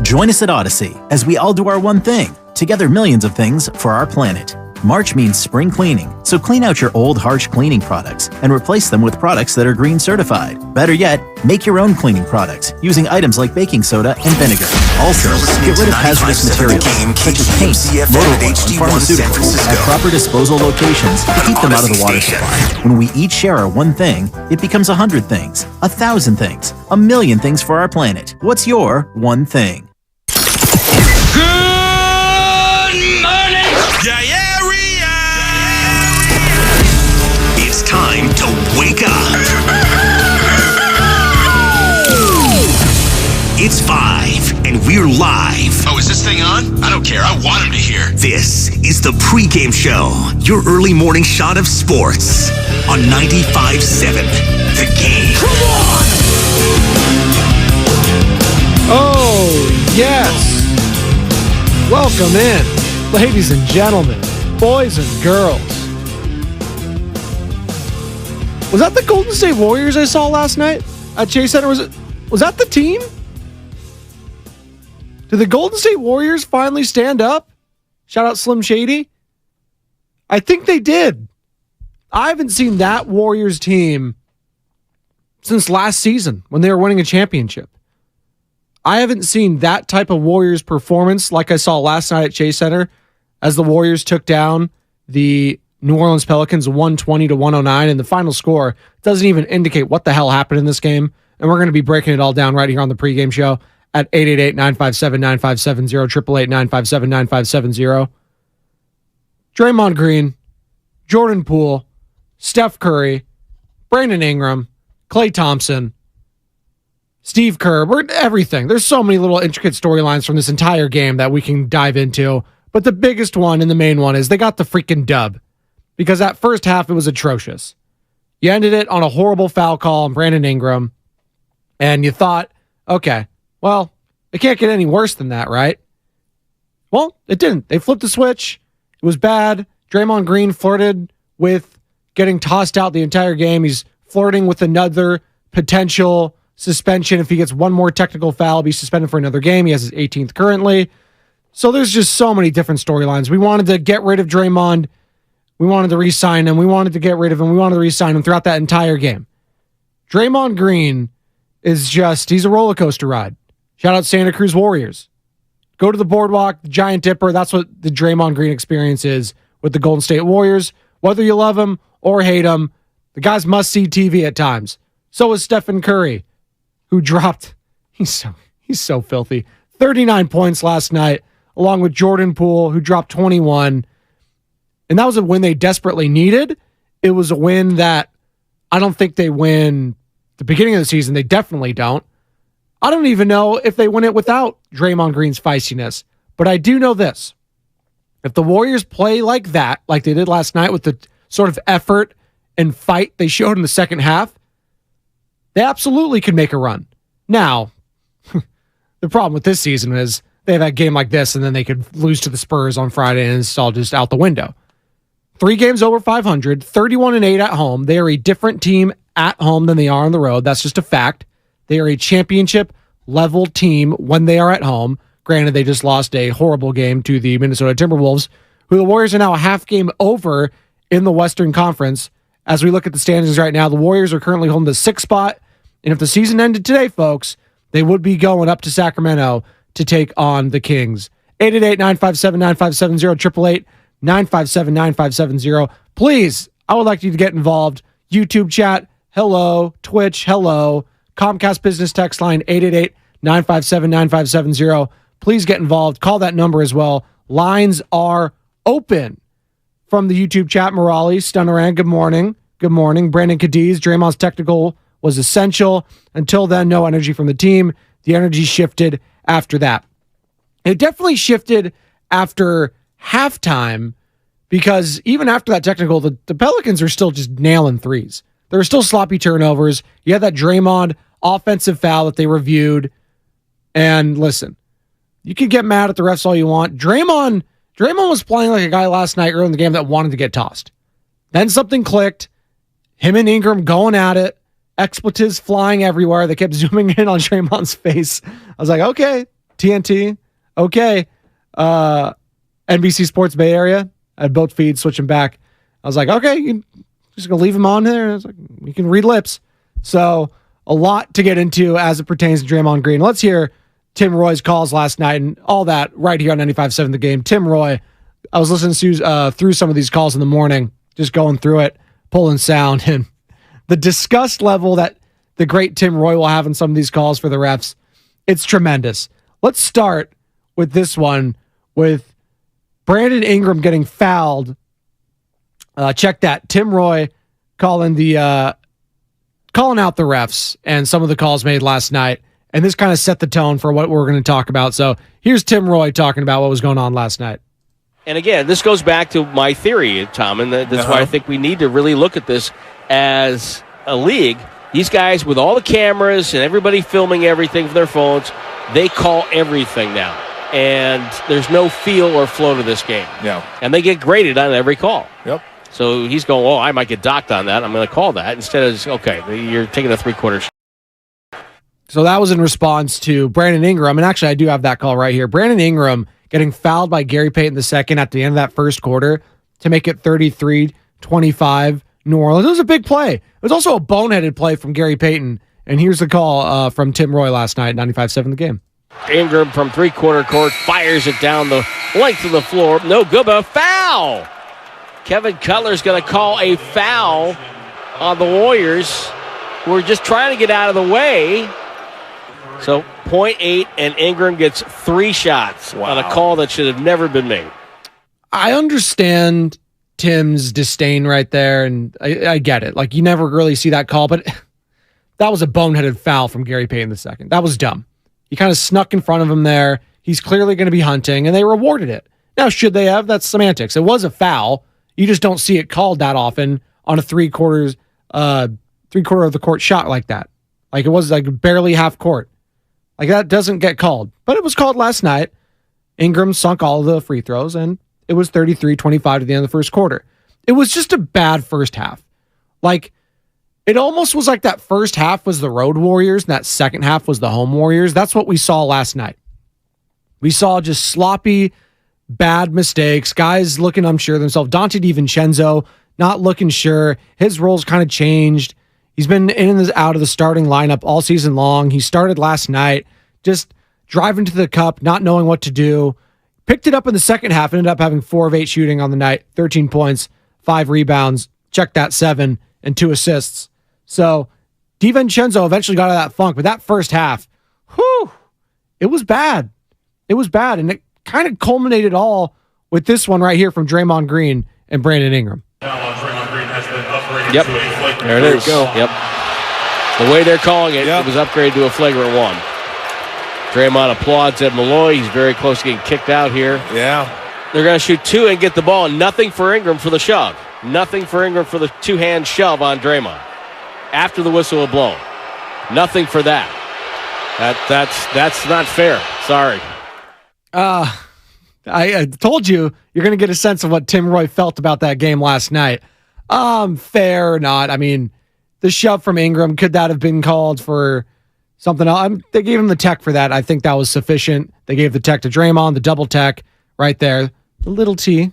Join us at Odyssey as we all do our one thing. Together, millions of things for our planet. March means spring cleaning, so clean out your old, harsh cleaning products and replace them with products that are green certified. Better yet, make your own cleaning products using items like baking soda and vinegar. Also, get rid of hazardous materials such as paint, motor oil, and pharmaceuticals at proper disposal locations to keep them out of the water supply. When we each share our one thing, it becomes 100 things, 1,000 things, 1,000,000 things for our planet. What's your one thing? Good morning! Yeah. It's time to wake up. It's 5, and we're live. Oh, is this thing on? I don't care. I want him to hear. This is the Pregame Show, your early morning shot of sports on 95.7 The Game. Come on! Oh, yes. Welcome in, ladies and gentlemen, boys and girls. Was that the Golden State Warriors I saw last night at Chase Center? Was that the team? Did the Golden State Warriors finally stand up? Shout out Slim Shady. I think they did. I haven't seen that Warriors team since last season when they were winning a championship. I haven't seen that type of Warriors performance like I saw last night at Chase Center as the Warriors took down the New Orleans Pelicans 120-109, and the final score doesn't even indicate what the hell happened in this game. And we're going to be breaking it all down right here on the Pregame Show at 888-957-9570, 888-957-9570. Draymond Green, Jordan Poole, Steph Curry, Brandon Ingram, Klay Thompson, Steve Kerr, we're everything. There's so many little intricate storylines from this entire game that we can dive into. But the biggest one and the main one is they got the freaking dub. Because that first half, it was atrocious. You ended it on a horrible foul call on Brandon Ingram. And you thought, okay, well, it can't get any worse than that, right? Well, it didn't. They flipped the switch. It was bad. Draymond Green flirted with getting tossed out the entire game. He's flirting with another potential suspension. If he gets one more technical foul, he'll be suspended for another game. He has his 18th currently. So there's just so many different storylines. We wanted to get rid of Draymond. We wanted to re-sign him. We wanted to get rid of him. We wanted to re-sign him throughout that entire game. Draymond Green is he's a roller coaster ride. Shout out Santa Cruz Warriors. Go to the boardwalk, the Giant Dipper. That's what the Draymond Green experience is with the Golden State Warriors. Whether you love him or hate him, the guy's must-see TV at times. So is Stephen Curry, who dropped, he's so filthy, 39 points last night, along with Jordan Poole, who dropped 21. And that was a win they desperately needed. It was a win that I don't think they win the beginning of the season. They definitely don't. I don't even know if they win it without Draymond Green's feistiness. But I do know this. If the Warriors play like that, like they did last night with the sort of effort and fight they showed in the second half, they absolutely could make a run. Now, the problem with this season is they have a game like this and then they could lose to the Spurs on Friday and it's all just out the window. 3 games over 500, 31-8 at home. They are a different team at home than they are on the road. That's just a fact. They are a championship-level team when they are at home. Granted, they just lost a horrible game to the Minnesota Timberwolves, who the Warriors are now a half game over in the Western Conference. As we look at the standings right now, the Warriors are currently holding the 6th spot. And if the season ended today, folks, they would be going up to Sacramento to take on the Kings. 888-957-9570, 888-957-9570. Please, I would like you to get involved. YouTube chat, hello. Twitch, hello. Comcast business text line, 888-957-9570. Please get involved. Call that number as well. Lines are open. From the YouTube chat, Morali, Stunneran, good morning. Good morning. Brandon Cadiz, Draymond's technical was essential. Until then, no energy from the team. The energy shifted after that. It definitely shifted after halftime because even after that technical, the Pelicans are still just nailing threes. There are still sloppy turnovers. You had that Draymond offensive foul that they reviewed. And listen, you can get mad at the refs all you want. Draymond was playing like a guy last night early in the game that wanted to get tossed. Then something clicked. Him and Ingram going at it. expletives flying everywhere. They kept zooming in on Draymond's face. I was like, okay, TNT, okay. NBC Sports Bay Area. I had both feeds switching back. I was like, okay, you just going to leave him on there? I was like, you can read lips. So a lot to get into as it pertains to Draymond Green. Let's hear Tim Roy's calls last night and all that right here on 95.7 The Game. Tim Roy, I was listening to through some of these calls in the morning, just going through it, pulling sound, and the disgust level that the great Tim Roy will have in some of these calls for the refs, it's tremendous. Let's start with this one with Brandon Ingram getting fouled. Check that. Tim Roy calling out the refs and some of the calls made last night. And this kind of set the tone for what we're going to talk about. So here's Tim Roy talking about what was going on last night. And again, this goes back to my theory, Tom, and that's why I think we need to really look at this as a league. These guys with all the cameras and everybody filming everything from their phones, they call everything now. And there's no feel or flow to this game. Yeah. And they get graded on every call. Yep. So he's going, I might get docked on that. I'm going to call that instead of just, okay, you're taking a three-quarter shot. So that was in response to Brandon Ingram. And actually, I do have that call right here. Brandon Ingram getting fouled by Gary Payton II at the end of that first quarter to make it 33-25 New Orleans. It was a big play. It was also a boneheaded play from Gary Payton. And here's the call from Tim Roy last night, 95.7 The Game. Ingram from three-quarter court fires it down the length of the floor. No good, but a foul. Kevin Cutler's going to call a foul on the Warriors, who are just trying to get out of the way. So 0.8, and Ingram gets 3 shots on a call that should have never been made. I understand Tim's disdain right there, and I get it. Like, you never really see that call, but that was a boneheaded foul from Gary Payton II. That was dumb. He kind of snuck in front of him there. He's clearly going to be hunting, and they rewarded it. Now, should they have? That's semantics. It was a foul. You just don't see it called that often on a three-quarter of the court shot like that. Like, it was like barely half court. Like, that doesn't get called. But it was called last night. Ingram sunk all of the free throws, and it was 33-25 to the end of the first quarter. It was just a bad first half. Like, it almost was like that first half was the road Warriors and that second half was the home Warriors. That's what we saw last night. We saw just sloppy, bad mistakes, guys looking unsure of themselves. Dante DiVincenzo not looking sure. His role's kind of changed. He's been in and out of the starting lineup all season long. He started last night, just driving to the cup, not knowing what to do. Picked it up in the second half, ended up having 4 of 8 shooting on the night, 13 points, 5 rebounds, check that 7, and 2 assists. So DiVincenzo eventually got out of that funk, but that first half, it was bad. It was bad, and it kind of culminated all with this one right here from Draymond Green and Brandon Ingram. Draymond Green has been upgraded Yep. to a flagrant. There it is. Go. Yep. The way they're calling it, Yep. it was upgraded to a flagrant 1. Draymond applauds Ed Malloy. He's very close to getting kicked out here. Yeah. They're going to shoot 2 and get the ball. Nothing for Ingram for the shove. Nothing for Ingram for the 2-hand shove on Draymond after the whistle was blown. Nothing for that. That's not fair. Sorry. I told you you're going to get a sense of what Tim Roy felt about that game last night. Fair or not. I mean, the shove from Ingram, could that have been called for something else? They gave him the tech for that. I think that was sufficient. They gave the tech to Draymond, the double tech right there. The little T.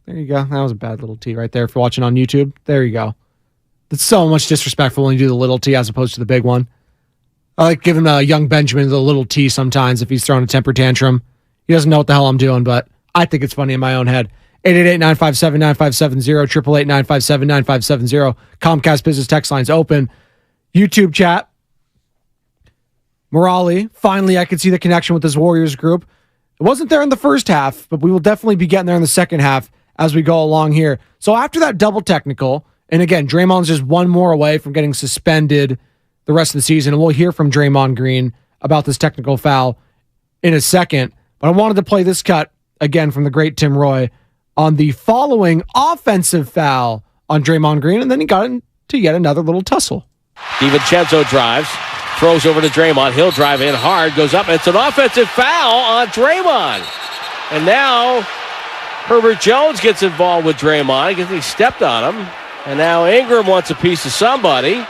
There you go. That was a bad little T right there for watching on YouTube. There you go. It's so much disrespectful when you do the little T as opposed to the big one. I like giving young Benjamin the little T sometimes if he's throwing a temper tantrum. He doesn't know what the hell I'm doing, but I think it's funny in my own head. 888-957-9570, 888-957-9570. Comcast Business Text Line's open. YouTube chat. Morali, finally I could see the connection with this Warriors group. It wasn't there in the first half, but we will definitely be getting there in the second half as we go along here. So after that double technical, and again, Draymond's just one more away from getting suspended the rest of the season, and we'll hear from Draymond Green about this technical foul in a second. But I wanted to play this cut again from the great Tim Roy on the following offensive foul on Draymond Green, and then he got into yet another little tussle. DiVincenzo drives, throws over to Draymond. He'll drive in hard, goes up. It's an offensive foul on Draymond. And now Herbert Jones gets involved with Draymond because he stepped on him. And now Ingram wants a piece of somebody.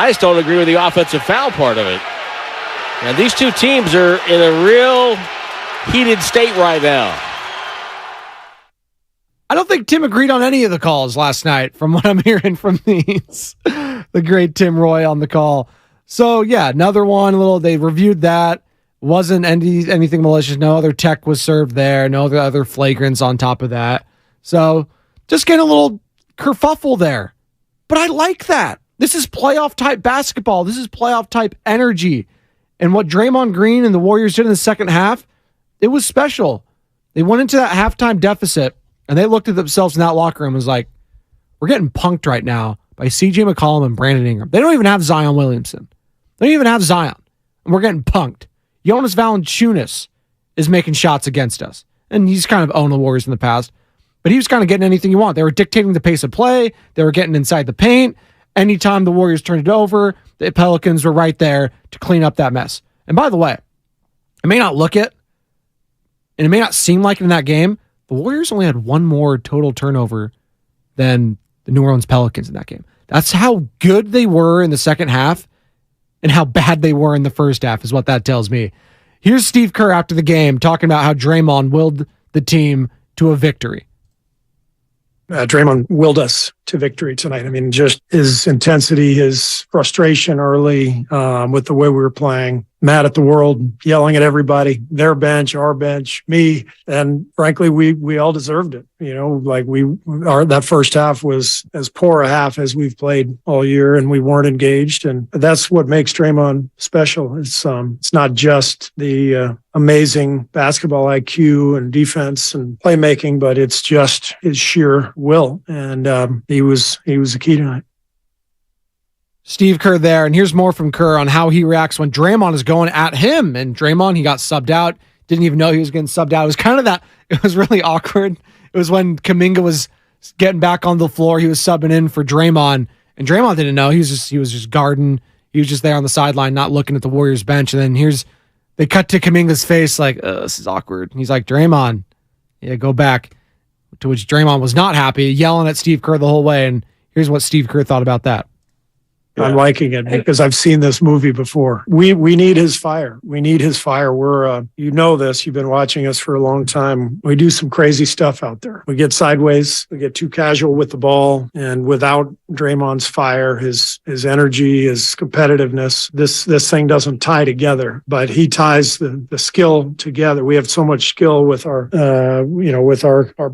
I just don't agree with the offensive foul part of it. Now, these two teams are in a real heated state right now. I don't think Tim agreed on any of the calls last night from what I'm hearing from these. The great Tim Roy on the call. So, yeah, another one. They reviewed that. Wasn't anything malicious. No other tech was served there. No other flagrants on top of that. So, just getting a little kerfuffle there. But I like that. This is playoff-type basketball. This is playoff-type energy. And what Draymond Green and the Warriors did in the second half, it was special. They went into that halftime deficit, and they looked at themselves in that locker room and was like, we're getting punked right now by C.J. McCollum and Brandon Ingram. They don't even have Zion Williamson. They don't even have Zion. And we're getting punked. Jonas Valanciunas is making shots against us. And he's kind of owned the Warriors in the past. But he was kind of getting anything you want. They were dictating the pace of play. They were getting inside the paint. Anytime the Warriors turned it over, the Pelicans were right there to clean up that mess. And by the way, it may not look it, and it may not seem like it in that game, the Warriors only had one more total turnover than the New Orleans Pelicans in that game. That's how good they were in the second half and how bad they were in the first half is what that tells me. Here's Steve Kerr after the game talking about how Draymond willed the team to a victory. Draymond willed us to victory tonight. I mean, just his intensity, his frustration early with the way we were playing, mad at the world, yelling at everybody, their bench, our bench, me. And frankly, we all deserved it. You know, like that first half was as poor a half as we've played all year, and we weren't engaged. And that's what makes Draymond special. It's not just the amazing basketball IQ and defense and playmaking, but it's just his sheer will. And he was the key tonight. Steve Kerr there, and here's more from Kerr on how he reacts when Draymond is going at him. And Draymond, he got subbed out, didn't even know he was getting subbed out. It was kind of that, it was really awkward. It was when Kuminga was getting back on the floor, he was subbing in for Draymond, and Draymond didn't know. He was just guarding. He was just there on the sideline, not looking at the Warriors bench. And then they cut to Kuminga's face like, this is awkward. And he's like, Draymond, yeah, go back. To which Draymond was not happy, yelling at Steve Kerr the whole way. And here's what Steve Kerr thought about that. I'm liking it because I've seen this movie before. We need his fire. We need his fire. We're, you know this, you've been watching us for a long time. We do some crazy stuff out there. We get sideways. We get too casual with the ball. And without Draymond's fire, his energy, his competitiveness, this thing doesn't tie together, but he ties the skill together. We have so much skill with our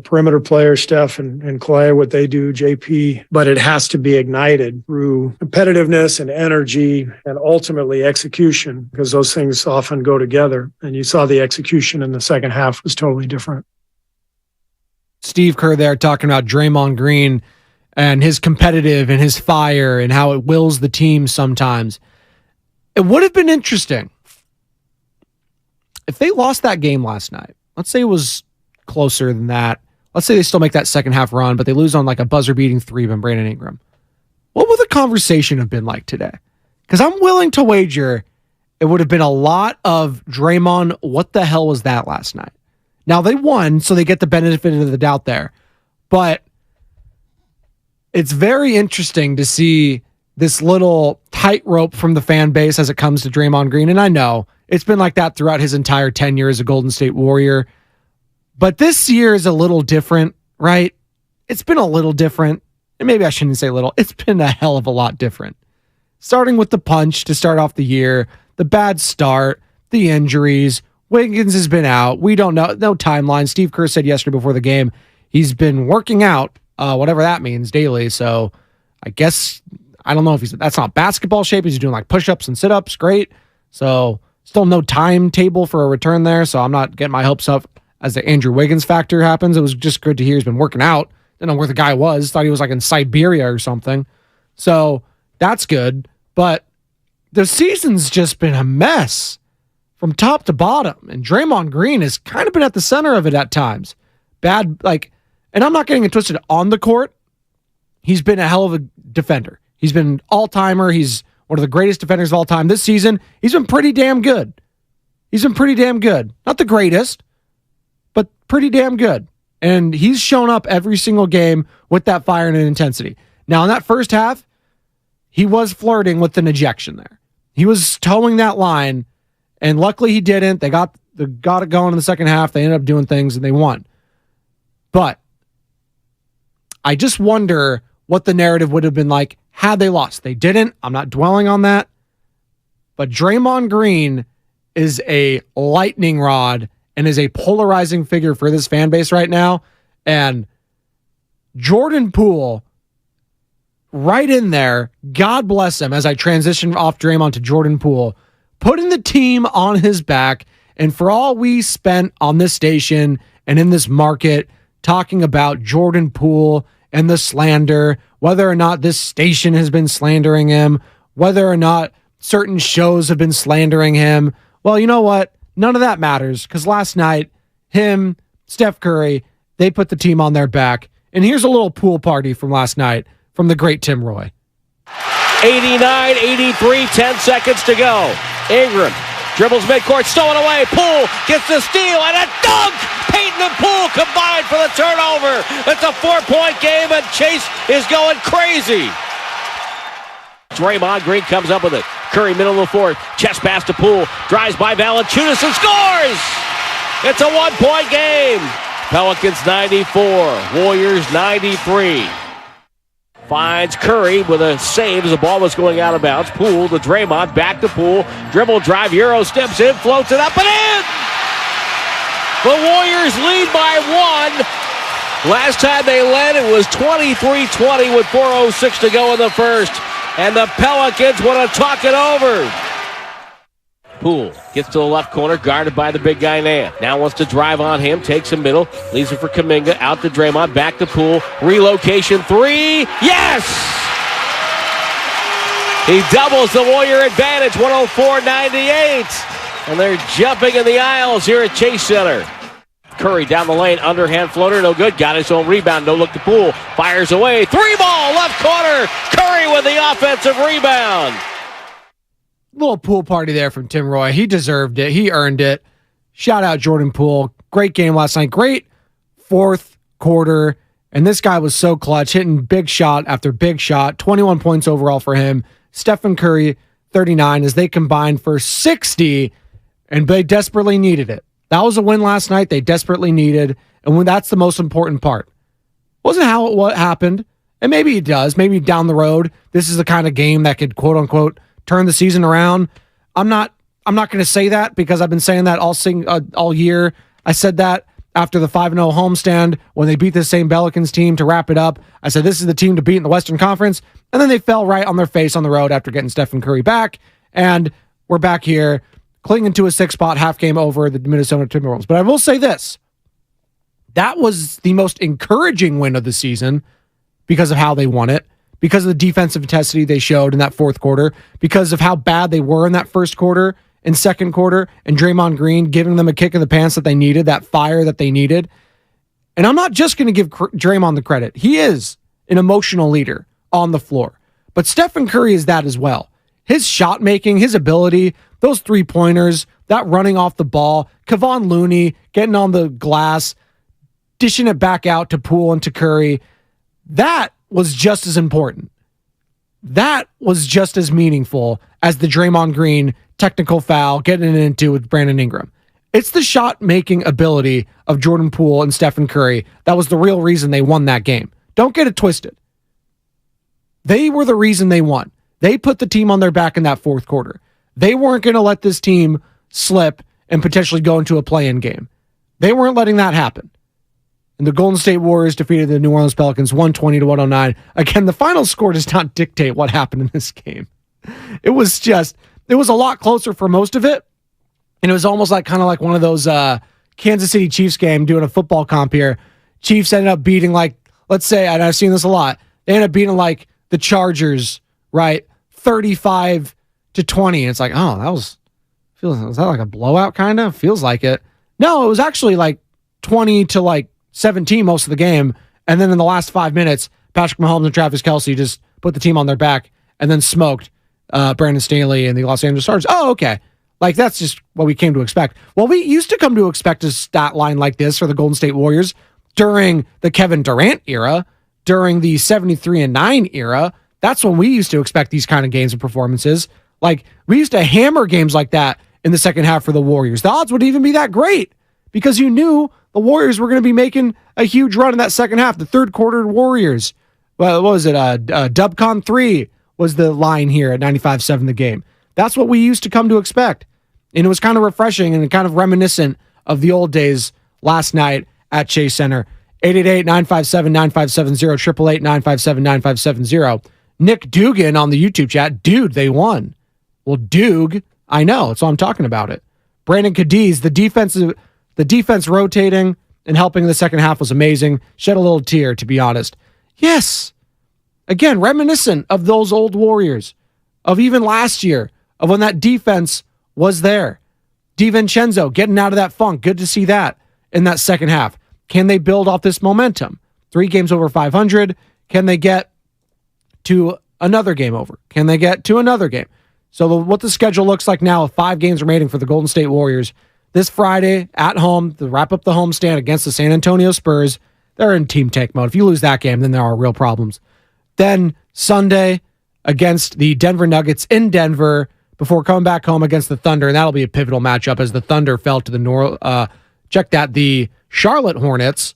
perimeter players, Steph and Clay, what they do, JP, but it has to be ignited through competitiveness and energy and ultimately execution, because those things often go together. And you saw the execution in the second half was totally different. Steve Kerr there talking about Draymond Green and his competitive and his fire and how it wills the team sometimes. It would have been interesting if they lost that game last night. Let's say it was closer than that. Let's say they still make that second half run, but they lose on like a buzzer-beating three from Brandon Ingram. What would the conversation have been like today? Because I'm willing to wager it would have been a lot of Draymond, what the hell was that last night? Now, they won, so they get the benefit of the doubt there. But it's very interesting to see this little tightrope from the fan base as it comes to Draymond Green. And I know it's been like that throughout his entire tenure as a Golden State Warrior. But this year is a little different, right? It's been a little different. And maybe I shouldn't say little. It's been a hell of a lot different. Starting with the punch to start off the year, the bad start, the injuries. Wiggins has been out. We don't know. No timeline. Steve Kerr said yesterday before the game he's been working out, whatever that means, daily. So I guess, I don't know if that's not basketball shape. He's doing like push-ups and sit-ups. Great. So still no timetable for a return there. So I'm not getting my hopes up as the Andrew Wiggins factor happens. It was just good to hear he's been working out. Didn't know where the guy was. Thought he was like in Siberia or something. So that's good. But the season's just been a mess from top to bottom. And Draymond Green has kind of been at the center of it at times. Bad, like, and I'm not getting it twisted on the court. He's been a hell of a defender. He's been an all-timer. He's one of the greatest defenders of all time. This season, he's been pretty damn good. Not the greatest, but pretty damn good. And he's shown up every single game with that fire and intensity. Now, in that first half, he was flirting with an ejection there. He was towing that line, and luckily he didn't. They got it going in the second half. They ended up doing things, and they won. But I just wonder what the narrative would have been like had they lost. They didn't. I'm not dwelling on that. But Draymond Green is a lightning rod and is a polarizing figure for this fan base right now. And Jordan Poole, right in there, God bless him, as I transition off Draymond to Jordan Poole, putting the team on his back. And for all we spent on this station and in this market talking about Jordan Poole and the slander, whether or not this station has been slandering him, whether or not certain shows have been slandering him, well, you know what? None of that matters, because last night, him, Steph Curry, they put the team on their back. And here's a little pool party from last night from the great Tim Roy. 89-83, 10 seconds to go. Ingram dribbles midcourt, stolen away. Poole gets the steal and a dunk! Payton and Poole combined for the turnover. It's a 4-point game and Chase is going crazy. Draymond Green comes up with it. Curry, middle of the fourth. Chest pass to Poole. Drives by Valanciunas and scores! It's a 1-point game. Pelicans 94. Warriors 93. Finds Curry with a save as the ball was going out of bounds. Poole to Draymond. Back to Poole. Dribble drive. Euro steps in. Floats it up and in! The Warriors lead by 1. Last time they led, it was 23-20 with 4:06 to go in the first. And the Pelicans want to talk it over. Poole gets to the left corner, guarded by the big guy Nan. Now wants to drive on him, takes him middle, leaves it for Kuminga, out to Draymond, back to Poole. Relocation three. Yes! He doubles the Warrior advantage, 104-98. And they're jumping in the aisles here at Chase Center. Curry down the lane, underhand floater, no good. Got his own rebound, no look to Poole. Fires away, 3-ball, left corner. Curry with the offensive rebound. Little pool party there from Tim Roy. He deserved it. He earned it. Shout out Jordan Poole. Great game last night. Great fourth quarter. And this guy was so clutch, hitting big shot after big shot. 21 points overall for him. Stephen Curry, 39, as they combined for 60, and they desperately needed it. That was a win last night they desperately needed, and when that's the most important part. Wasn't how what happened, and maybe it does. Maybe down the road, this is the kind of game that could, quote-unquote, turn the season around. I'm not going to say that because I've been saying that all year. I said that after the 5-0 homestand when they beat the same Pelicans team to wrap it up. I said this is the team to beat in the Western Conference, and then they fell right on their face on the road after getting Stephen Curry back, and we're back here clinging to a 6-spot half game over the Minnesota Timberwolves. But I will say this. That was the most encouraging win of the season because of how they won it, because of the defensive intensity they showed in that fourth quarter, because of how bad they were in that first quarter and second quarter, and Draymond Green giving them a kick in the pants that they needed, that fire that they needed. And I'm not just going to give Draymond the credit. He is an emotional leader on the floor. But Stephen Curry is that as well. His shot making, his ability, those 3-pointers, that running off the ball, Kevon Looney getting on the glass, dishing it back out to Poole and to Curry, that was just as important. That was just as meaningful as the Draymond Green technical foul getting it into with Brandon Ingram. It's the shot-making ability of Jordan Poole and Stephen Curry that was the real reason they won that game. Don't get it twisted. They were the reason they won. They put the team on their back in that fourth quarter. They weren't going to let this team slip and potentially go into a play-in game. They weren't letting that happen. And the Golden State Warriors defeated the New Orleans Pelicans 120-109. Again, the final score does not dictate what happened in this game. It was a lot closer for most of it. And it was almost like kind of like one of those Kansas City Chiefs game doing a football comp here. Chiefs ended up beating, like, let's say, and I've seen this a lot, they ended up beating like the Chargers, right? 35-20. And it's like, oh, was that like a blowout kind of? Feels like it. No, it was actually like 20-17 most of the game. And then in the last 5 minutes, Patrick Mahomes and Travis Kelce just put the team on their back and then smoked Brandon Staley and the Los Angeles Chargers. Oh, okay. Like, that's just what we came to expect. Well, we used to come to expect a stat line like this for the Golden State Warriors during the Kevin Durant era, during the 73-9 era. That's when we used to expect these kind of games and performances. Like, we used to hammer games like that in the second half for the Warriors. The odds wouldn't even be that great because you knew the Warriors were going to be making a huge run in that second half. The third quarter Warriors, well, what was it? Dubcon 3 was the line here at 95-7 the game. That's what we used to come to expect. And it was kind of refreshing and kind of reminiscent of the old days last night at Chase Center. 888-957-9570, 888-957-9570. Nick Dugan on the YouTube chat. Dude, they won. Well, Doog, I know. That's why I'm talking about it. Brandon Cadiz, the defense rotating and helping in the second half was amazing. Shed a little tear, to be honest. Yes. Again, reminiscent of those old Warriors, of even last year, of when that defense was there. DiVincenzo getting out of that funk. Good to see that in that second half. Can they build off this momentum? 3 games over 500. Can they get to another game over? Can they get to another game? So what the schedule looks like now with 5 games remaining for the Golden State Warriors. This Friday at home to wrap up the homestand against the San Antonio Spurs. They're in team tank mode. If you lose that game, then there are real problems. Then Sunday against the Denver Nuggets in Denver before coming back home against the Thunder, and that'll be a pivotal matchup as the Thunder fell to the Charlotte Hornets.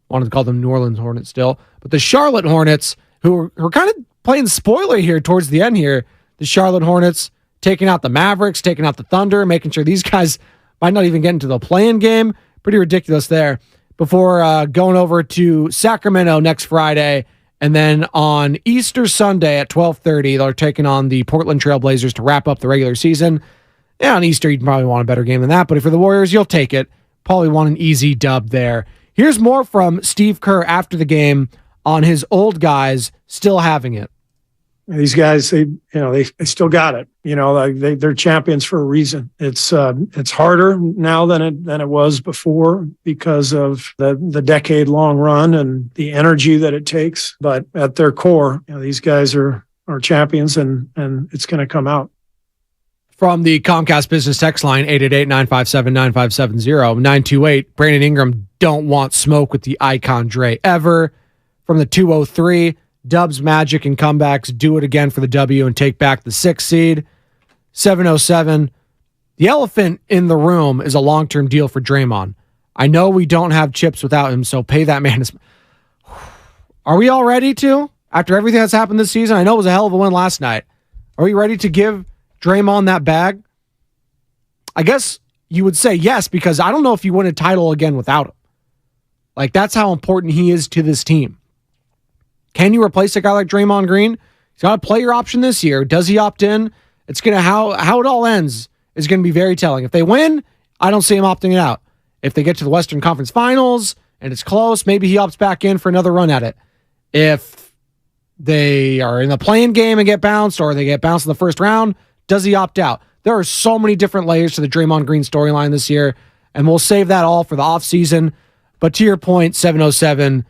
Wanted to call them New Orleans Hornets still, but the Charlotte Hornets, who are kind of playing spoiler here towards the end here. The Charlotte Hornets taking out the Mavericks, taking out the Thunder, making sure these guys might not even get into the play-in game. Pretty ridiculous there. Before going over to Sacramento next Friday, and then on Easter Sunday at 12:30, they're taking on the Portland Trail Blazers to wrap up the regular season. Yeah, on Easter, you'd probably want a better game than that, but for the Warriors, you'll take it. Probably want an easy dub there. Here's more from Steve Kerr after the game on his old guys still having it. These guys, they still got it. They're champions for a reason. It's harder now than it was before because of the decade long run and the energy that it takes. But at their core, these guys are champions, and it's going to come out. From the Comcast Business Text line, 888-957-9570, 928, Brandon Ingram, don't want smoke with the icon Dre ever. From the 203, Dubs, Magic, and comebacks do it again for the W and take back the 6th seed. 707, the elephant in the room is a long-term deal for Draymond. I know we don't have chips without him, so pay that man. Are we all ready to? After everything that's happened this season, I know it was a hell of a win last night. Are we ready to give Draymond that bag? I guess you would say yes, because I don't know if you win a title again without him. Like, that's how important he is to this team. Can you replace a guy like Draymond Green? He's got a player option this year. Does he opt in? It's gonna how it all ends is gonna be very telling. If they win, I don't see him opting out. If they get to the Western Conference Finals and it's close, maybe he opts back in for another run at it. If they are in the play-in game and get bounced, or they get bounced in the first round, does he opt out? There are so many different layers to the Draymond Green storyline this year, and we'll save that all for the offseason. But to your point, 707,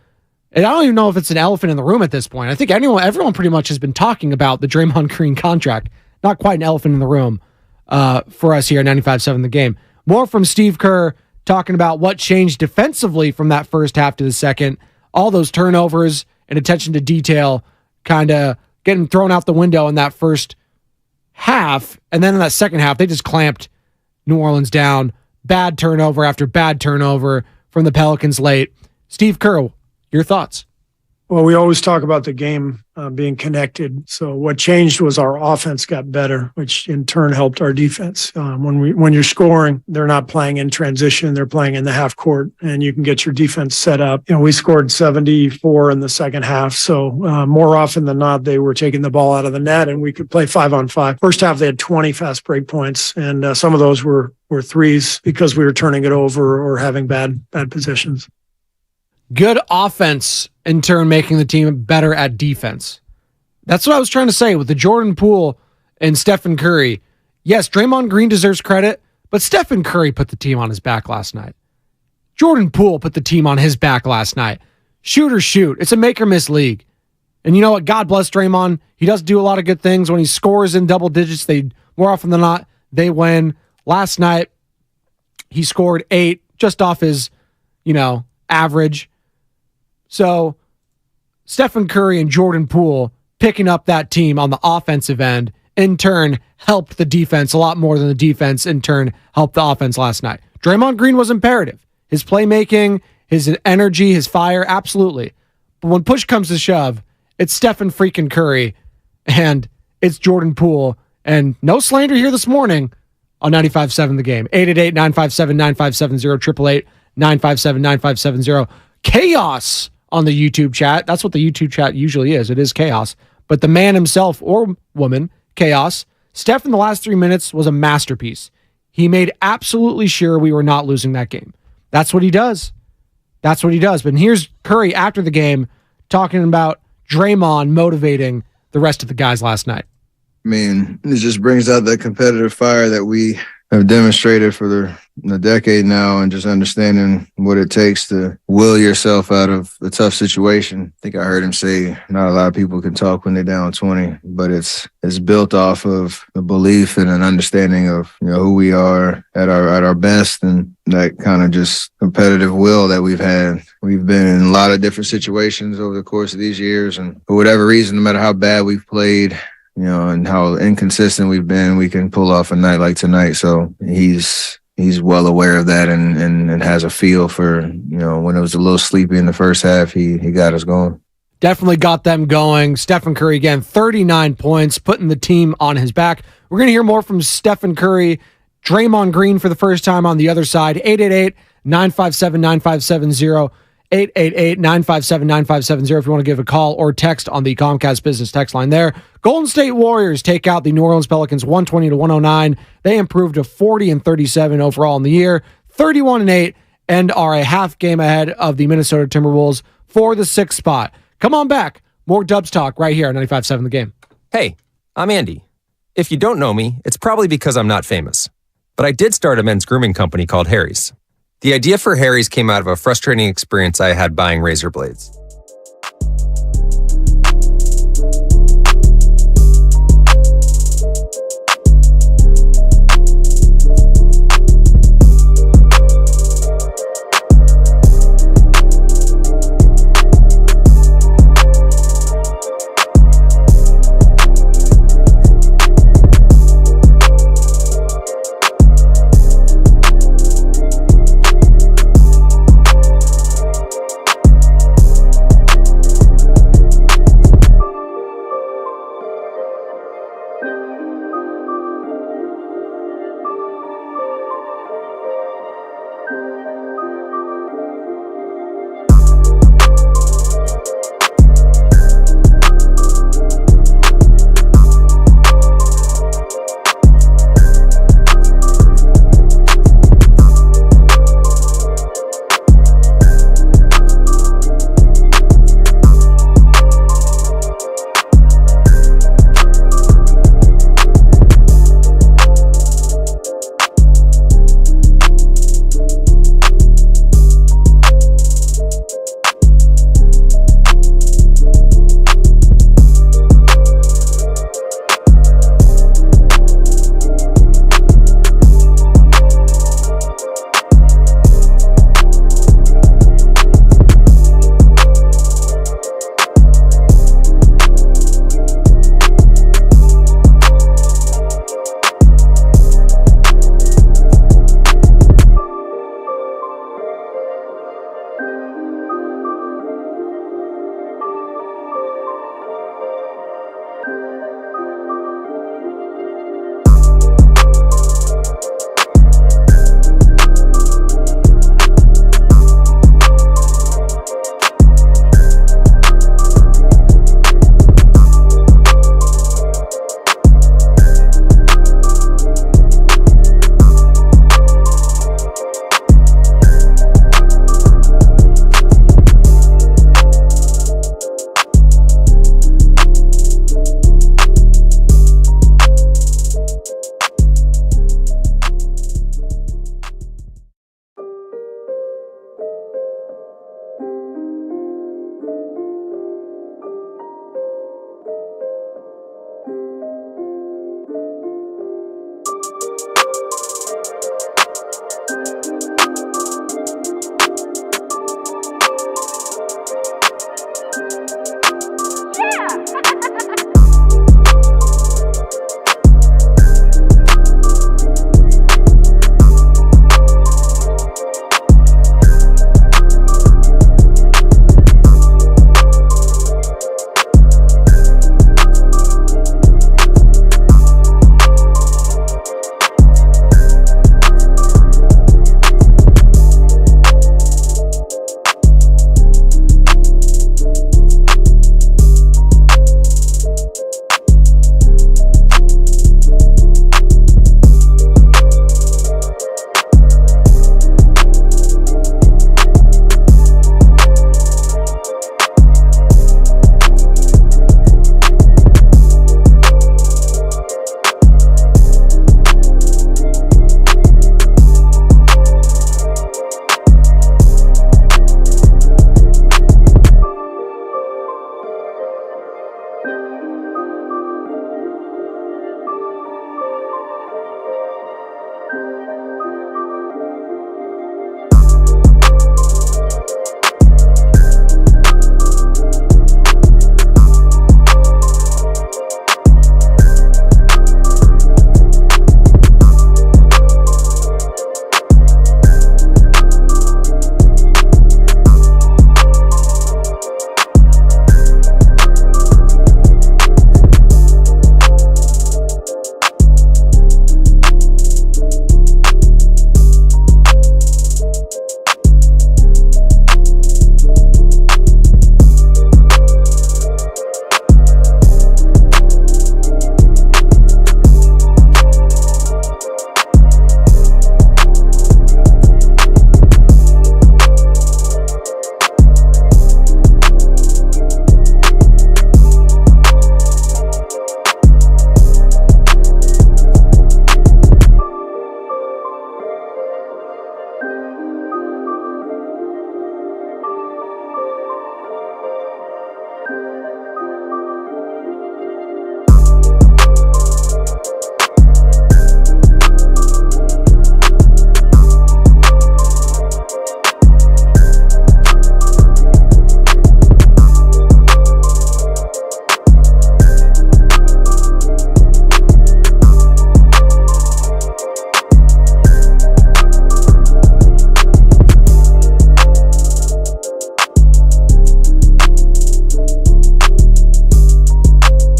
and I don't even know if it's an elephant in the room at this point. I think everyone pretty much has been talking about the Draymond Green contract. Not quite an elephant in the room for us here at 95.7 The Game. More from Steve Kerr talking about what changed defensively from that first half to the second. All those turnovers and attention to detail kind of getting thrown out the window in that first half. And then in that second half, they just clamped New Orleans down. Bad turnover after bad turnover from the Pelicans late. Steve Kerr, your thoughts? Well, we always talk about the game being connected. So what changed was our offense got better, which in turn helped our defense. When you're scoring, they're not playing in transition; they're playing in the half court, and you can get your defense set up. We scored 74 in the second half. So more often than not, they were taking the ball out of the net, and we could play 5-on-5. First half, they had 20 fast break points, and some of those were threes because we were turning it over or having bad positions. Good offense, in turn, making the team better at defense. That's what I was trying to say with the Jordan Poole and Stephen Curry. Yes, Draymond Green deserves credit, but Stephen Curry put the team on his back last night. Jordan Poole put the team on his back last night. Shoot or shoot. It's a make or miss league. And you know what? God bless Draymond. He does do a lot of good things. When he scores in double digits, more often than not, they win. Last night, he scored 8 just off his, average. So, Stephen Curry and Jordan Poole picking up that team on the offensive end, in turn, helped the defense a lot more than the defense, in turn, helped the offense last night. Draymond Green was imperative. His playmaking, his energy, his fire, absolutely. But when push comes to shove, it's Stephen freaking Curry and it's Jordan Poole. And no slander here this morning on 95.7 The Game. 888-957-9570, 888-957-9570. Chaos on the YouTube chat. That's what the YouTube chat usually is. It is chaos. But the man himself or woman, Chaos, Steph in the last 3 minutes was a masterpiece. He made absolutely sure we were not losing that game. That's what he does. That's what he does. But here's Curry after the game talking about Draymond motivating the rest of the guys last night. I mean, it just brings out that competitive fire that we have demonstrated for a decade now, and just understanding what it takes to will yourself out of a tough situation. I think I heard him say not a lot of people can talk when they're down 20, but it's built off of a belief and an understanding of, you know, who we are at our best, and that kind of just competitive will that we've had. We've been in a lot of different situations over the course of these years, and for whatever reason, no matter how bad we've played, you know, and how inconsistent we've been, we can pull off a night like tonight. So he's well aware of that and has a feel for, you know, when it was a little sleepy in the first half, he got us going. Definitely got them going. Stephen Curry, again, 39 points, putting the team on his back. We're going to hear more from Stephen Curry, Draymond Green for the first time on the other side. 888-957-9570. 888-957-9570 if you want to give a call or text on the Comcast business text line there. Golden State Warriors take out the New Orleans Pelicans 120-109. They improved to 40-37 overall in the year, 31-8, and are a half game ahead of the Minnesota Timberwolves for the 6th spot. Come on back. More Dubs talk right here on 95.7 The Game. Hey, I'm Andy. If you don't know me, it's probably because I'm not famous. But I did start a men's grooming company called Harry's. The idea for Harry's came out of a frustrating experience I had buying razor blades.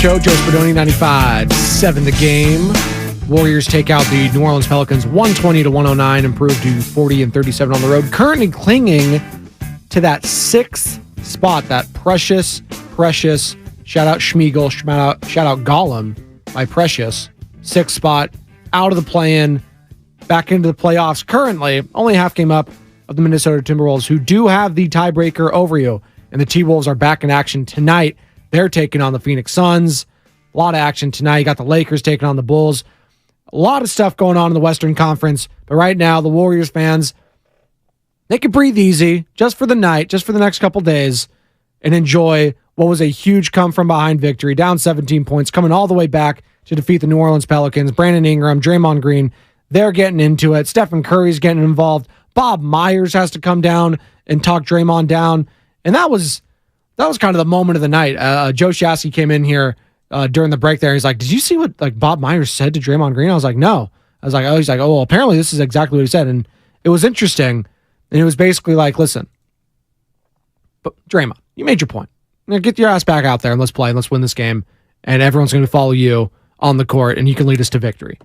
Show. Joe Spadoni, 95.7 The Game. Warriors take out the New Orleans Pelicans 120-109, improve to 40-37 on the road. Currently clinging to that 6th spot, that precious, shout out Schmiegel, shout out Gollum, my precious, 6th spot, out of the play-in, back into the playoffs. Currently, only a half game up of the Minnesota Timberwolves, who do have the tiebreaker over you. And the T-Wolves are back in action tonight. They're taking on the Phoenix Suns. A lot of action tonight. You got the Lakers taking on the Bulls. A lot of stuff going on in the Western Conference. But right now, the Warriors fans, they can breathe easy just for the night, just for the next couple days, and enjoy what was a huge come-from-behind victory, down 17 points, coming all the way back to defeat the New Orleans Pelicans. Brandon Ingram, Draymond Green, they're getting into it. Stephen Curry's getting involved. Bob Myers has to come down and talk Draymond down. And that was kind of the moment of the night. Joe Shasky came in here during the break there. He's like, did you see what Bob Myers said to Draymond Green? I was like, no. I was like, oh, he's like, oh, well, apparently this is exactly what he said. And it was interesting. And it was basically like, listen, but Draymond, you made your point. Now get your ass back out there and let's play and let's win this game. And everyone's going to follow you on the court and you can lead us to victory.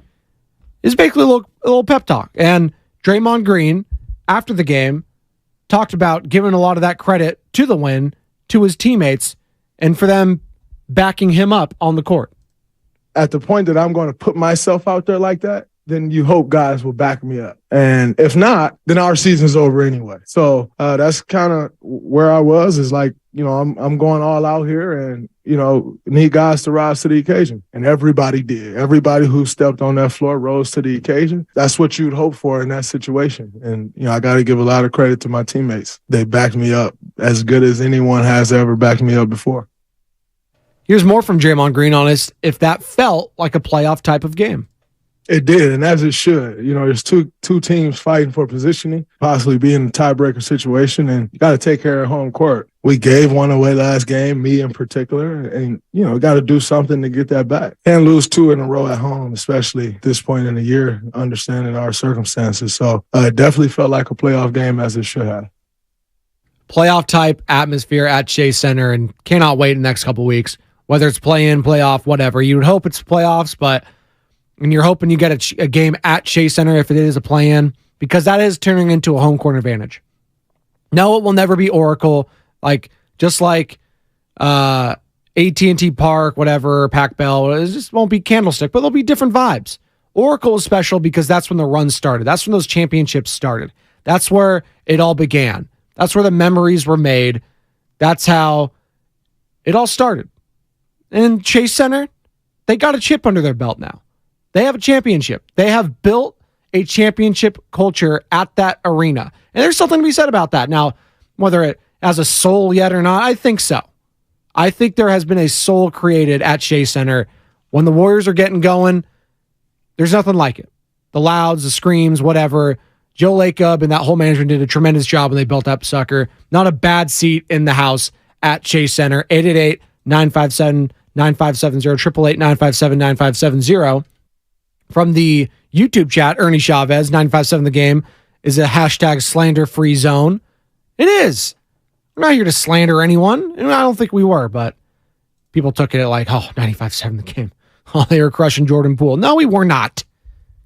It's basically a little pep talk. And Draymond Green, after the game, talked about giving a lot of that credit to the win to his teammates and for them backing him up on the court. At the point that I'm going to put myself out there like that, then you hope guys will back me up. And if not, then our season's over anyway. So that's kind of where I was, is like, you know, I'm going all out here and, you know, need guys to rise to the occasion. And everybody did. Everybody who stepped on that floor rose to the occasion. That's what you'd hope for in that situation. And, you know, I got to give a lot of credit to my teammates. They backed me up as good as anyone has ever backed me up before. Here's more from Draymond Green on us if that felt like a playoff type of game. It did, and as it should. You know, there's two teams fighting for positioning, possibly being a tiebreaker situation, and you got to take care of home court. We gave one away last game, me in particular, and, you know, got to do something to get that back. Can't lose 2 in a row at home, especially at this point in the year, understanding our circumstances. So it definitely felt like a playoff game, as it should have. Playoff type atmosphere at Chase Center, and cannot wait in the next couple weeks, whether it's play-in, playoff, whatever. You would hope it's playoffs, but and you're hoping you get a game at Chase Center if it is a play-in, because that is turning into a home court advantage. No, it will never be Oracle, just like AT&T Park, whatever, Pac Bell. It just won't be Candlestick, but there'll be different vibes. Oracle is special because that's when the run started. That's when those championships started. That's where it all began. That's where the memories were made. That's how it all started. And Chase Center, they got a chip under their belt now. They have a championship. They have built a championship culture at that arena. And there's something to be said about that. Now, whether it has a soul yet or not, I think so. I think there has been a soul created at Chase Center. When the Warriors are getting going, there's nothing like it. The louds, the screams, whatever. Joe Lacob and that whole management did a tremendous job when they built that sucker. Not a bad seat in the house at Chase Center. 888-957-9570, 888-957-9570. From the YouTube chat, Ernie Chavez, 957 The Game, is a hashtag slander-free zone. It is. We're not here to slander anyone. And I don't think we were, but people took it like, 957 The Game. Oh, they were crushing Jordan Poole. No, we were not.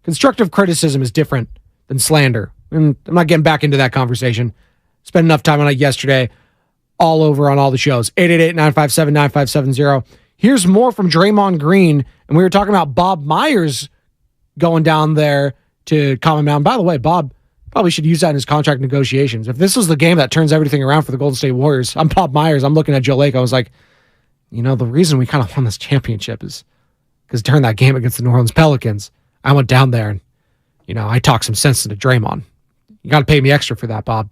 Constructive criticism is different than slander. And I'm not getting back into that conversation. Spent enough time on it yesterday, all over on all the shows. 888-957-9570. Here's more from Draymond Green. And we were talking about Bob Myers going down there to calm him down. By the way, Bob probably should use that in his contract negotiations. If this was the game that turns everything around for the Golden State Warriors, I'm Bob Myers. I'm looking at Joe Lake. I was like, you know, the reason we kind of won this championship is because during that game against the New Orleans Pelicans, I went down there and, you know, I talked some sense into Draymond. You got to pay me extra for that, Bob.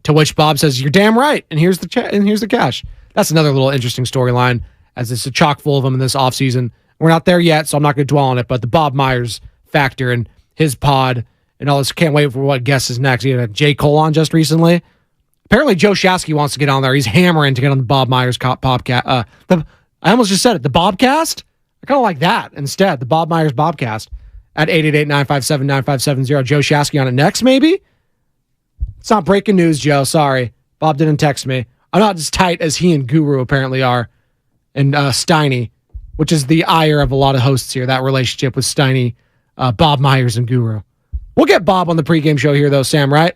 To which Bob says, "You're damn right, and here's the cash." That's another little interesting storyline, as it's a chock full of them in this offseason. We're not there yet, so I'm not going to dwell on it, but the Bob Myers factor and his pod and all this. Can't wait for what guest is next. You had J. Cole on just recently. Apparently, Joe Shasky wants to get on there. He's hammering to get on the Bob Myers podcast. I almost just said it. The Bobcast? I kind of like that instead. The Bob Myers Bobcast at 888-957-9570. Joe Shasky on it next, maybe? It's not breaking news, Joe. Sorry. Bob didn't text me. I'm not as tight as he and Guru apparently are. And Steiny. which is the ire of a lot of hosts here, that relationship with Steiny, Bob Myers, and Guru. We'll get Bob on the pregame show here, though, Sam, right?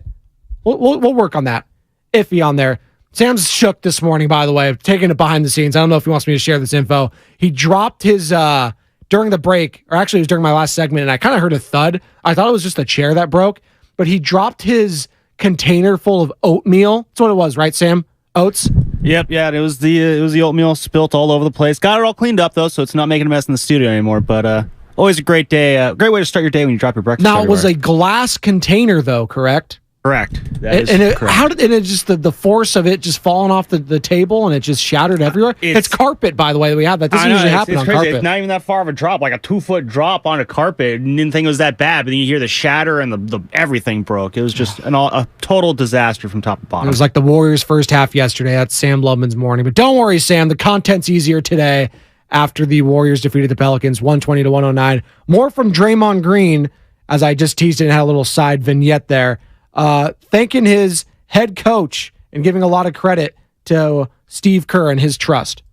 We'll work on that. Iffy on there. Sam's shook this morning, by the way, taking it behind the scenes. I don't know if he wants me to share this info. He dropped his, during the break, or actually it was during my last segment, and I kind of heard a thud. I thought it was just a chair that broke, but he dropped his container full of oatmeal. That's what it was, right, Sam? Oats? Yep, yeah, it was the oatmeal spilt all over the place. Got it all cleaned up, though, so it's not making a mess in the studio anymore, but always a great day. Great way to start your day when you drop your breakfast. Now, it was a glass container, though, correct? Correct. That is correct. How did it just the force of it just falling off the table and it just shattered everywhere? It's carpet, by the way, that we have. That doesn't usually happen on crazy. carpet. It's not even that far of a drop, like a 2-foot drop on a carpet. Didn't think it was that bad, but then you hear the shatter and the everything broke. It was just a total disaster from top to bottom. It was like the Warriors' first half yesterday. That's Sam Lubman's morning. But don't worry, Sam. The content's easier today after the Warriors defeated the Pelicans 120-109. More from Draymond Green, as I just teased it and had a little side vignette there. Thanking his head coach and giving a lot of credit to Steve Kerr and his trust.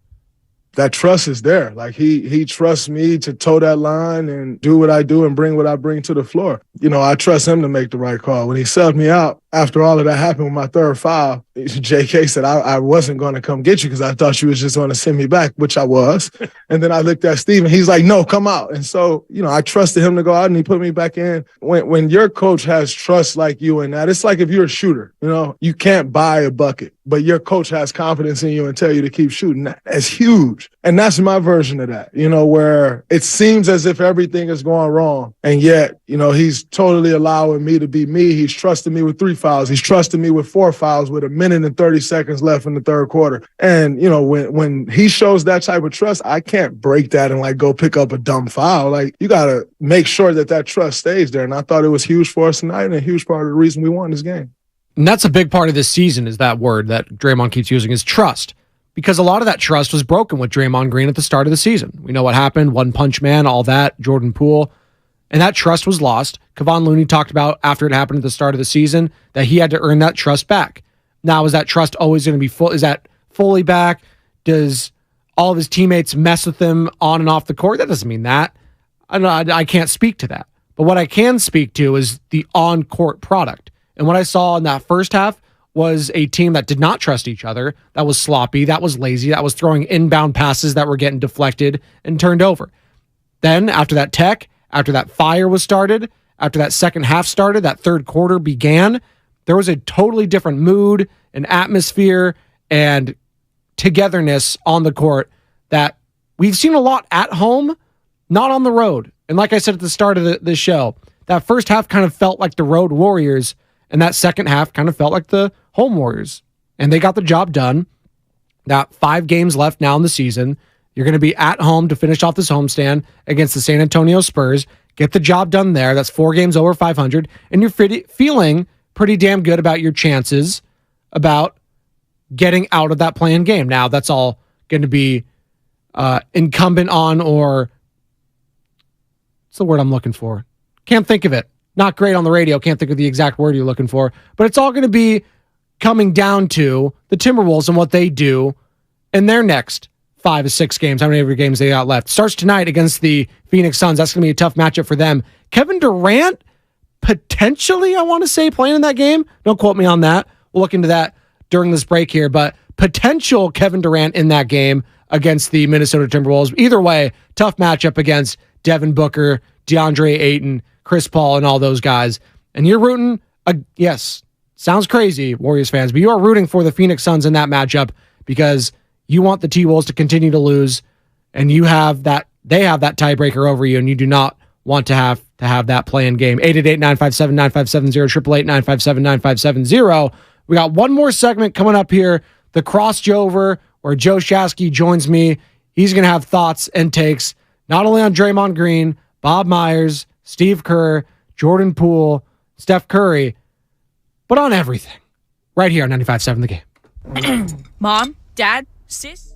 That trust is there. Like he trusts me to toe that line and do what I do and bring what I bring to the floor. You know, I trust him to make the right call. When he subbed me out, after all of that happened with my third foul, JK said I wasn't going to come get you because I thought you was just going to send me back, which I was. And then I looked at Steve and he's like, no, come out. And so, you know, I trusted him to go out and he put me back in. When your coach has trust like you in that, it's like if you're a shooter, you know, you can't buy a bucket, but your coach has confidence in you and tell you to keep shooting. That's huge. And that's my version of that, you know, where it seems as if everything is going wrong. And yet, you know, he's totally allowing me to be me. He's trusting me with 3 fouls. He's trusting me with 4 fouls with 1 minute and 30 seconds left in the third quarter. And, you know, when he shows that type of trust, I can't break that and like go pick up a dumb foul. Like you got to make sure that trust stays there. And I thought it was huge for us tonight and a huge part of the reason we won this game. And that's a big part of this season is that word that Draymond keeps using is trust. Because a lot of that trust was broken with Draymond Green at the start of the season. We know what happened, one punch man, all that, Jordan Poole. And that trust was lost. Kevon Looney talked about after it happened at the start of the season that he had to earn that trust back. Now, is that trust always going to be full? Is that fully back? Does all of his teammates mess with him on and off the court? That doesn't mean that. I can't speak to that. But what I can speak to is the on-court product. And what I saw in that first half was a team that did not trust each other, that was sloppy, that was lazy, that was throwing inbound passes that were getting deflected and turned over. Then, after that fire was started, after that second half started, that third quarter began, there was a totally different mood and atmosphere and togetherness on the court that we've seen a lot at home, not on the road. And like I said at the start of the show, that first half kind of felt like the road Warriors, and that second half kind of felt like the home Warriors. And they got the job done. Got 5 games left now in the season. You're going to be at home to finish off this homestand against the San Antonio Spurs. Get the job done there. That's 4 games over 500. And you're feeling pretty damn good about your chances about getting out of that play-in game. Now, that's all going to be incumbent on, or what's the word I'm looking for? Can't think of it. Not great on the radio. Can't think of the exact word you're looking for. But it's all going to be coming down to the Timberwolves and what they do in their next 5 or 6 games, how many of your games they got left. Starts tonight against the Phoenix Suns. That's going to be a tough matchup for them. Kevin Durant, potentially, I want to say, playing in that game. Don't quote me on that. We'll look into that during this break here. But potential Kevin Durant in that game against the Minnesota Timberwolves. Either way, tough matchup against Devin Booker, DeAndre Ayton, Chris Paul, and all those guys. And you're rooting, yes, sounds crazy, Warriors fans, but you are rooting for the Phoenix Suns in that matchup because you want the T-Wolves to continue to lose, and they have that tiebreaker over you, and you do not want to have that play-in game. 888-957-9570, 888-957-9570. We got one more segment coming up here, the crossover, where Joe Shasky joins me. He's going to have thoughts and takes, not only on Draymond Green, Bob Myers, Steve Kerr, Jordan Poole, Steph Curry, but on everything. Right here on 95.7 The Game. Mom, Dad, Sis?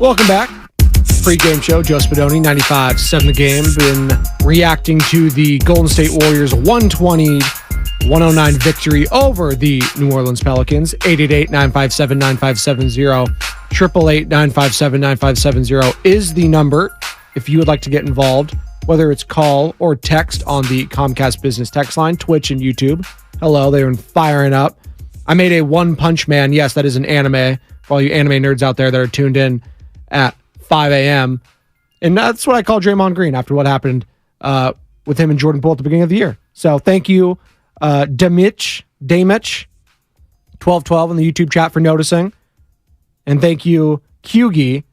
Welcome back. Pregame show, Joe Spadoni, 95.7 The Game. Been reacting to the Golden State Warriors 120-109 victory over the New Orleans Pelicans. 888-957-9570. 888-957-9570 is the number if you would like to get involved, whether it's call or text on the Comcast Business text line, Twitch, and YouTube. Hello, they're firing up. I made a One Punch Man. Yes, that is an anime for all you anime nerds out there that are tuned in at 5 a.m. And that's what I call Draymond Green after what happened with him and Jordan Poole at the beginning of the year. So thank you, Damich, 1212 in the YouTube chat for noticing. And thank you, Hugie,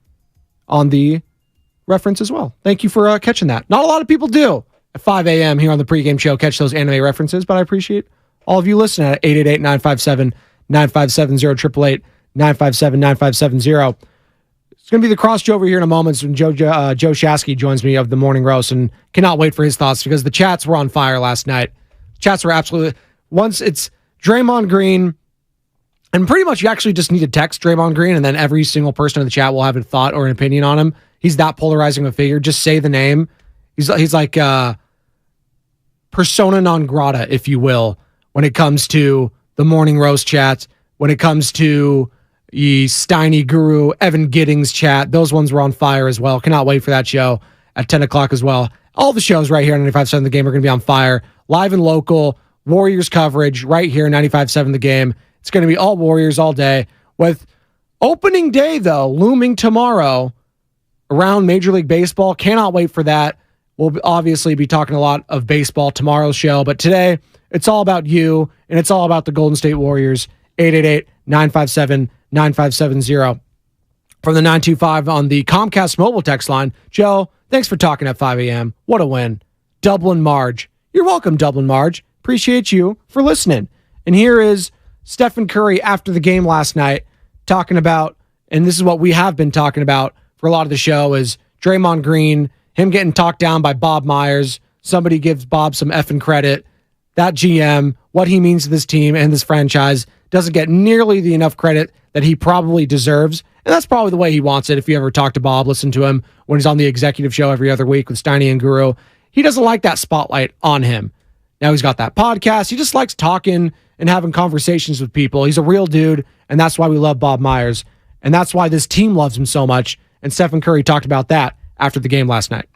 on the reference as well. Thank you for catching that. Not a lot of people do at 5 a.m. here on the pregame show catch those anime references, but I appreciate all of you listening at 888-957-9570, 888-957-9570. It's going to be the crossover here in a moment when Joe Shasky joins me of the Morning Roast, and cannot wait for his thoughts because the chats were on fire last night. Chats were absolutely... Once it's Draymond Green, and pretty much you actually just need to text Draymond Green, and then every single person in the chat will have a thought or an opinion on him. He's that polarizing of a figure. Just say the name. He's like persona non grata, if you will, when it comes to the Morning Roast chats, when it comes to Steiny Guru, Evan Giddings chat. Those ones were on fire as well. Cannot wait for that show at 10 o'clock as well. All the shows right here on 95.7 The Game are going to be on fire. Live and local, Warriors coverage right here, 95.7 The Game. It's going to be all Warriors all day. With opening day, though, looming tomorrow around Major League Baseball. Cannot wait for that. We'll obviously be talking a lot of baseball tomorrow's show. But today, it's all about you, and it's all about the Golden State Warriors. 888-957-9570. From the 925 on the Comcast mobile text line. Joe, thanks for talking at 5 a.m. What a win. Dublin Marge. You're welcome, Dublin Marge. Appreciate you for listening. And here is Stephen Curry after the game last night talking about, and this is what we have been talking about for a lot of the show, is Draymond Green, him getting talked down by Bob Myers. Somebody gives Bob some effing credit. That GM, what he means to this team and this franchise, doesn't get nearly the enough credit that he probably deserves. And that's probably the way he wants it. If you ever talk to Bob, listen to him when he's on the executive show every other week with Steiny and Guru. He doesn't like that spotlight on him. Now he's got that podcast. He just likes talking and having conversations with people. He's a real dude, and that's why we love Bob Myers. And that's why this team loves him so much. And Stephen Curry talked about that after the game last night.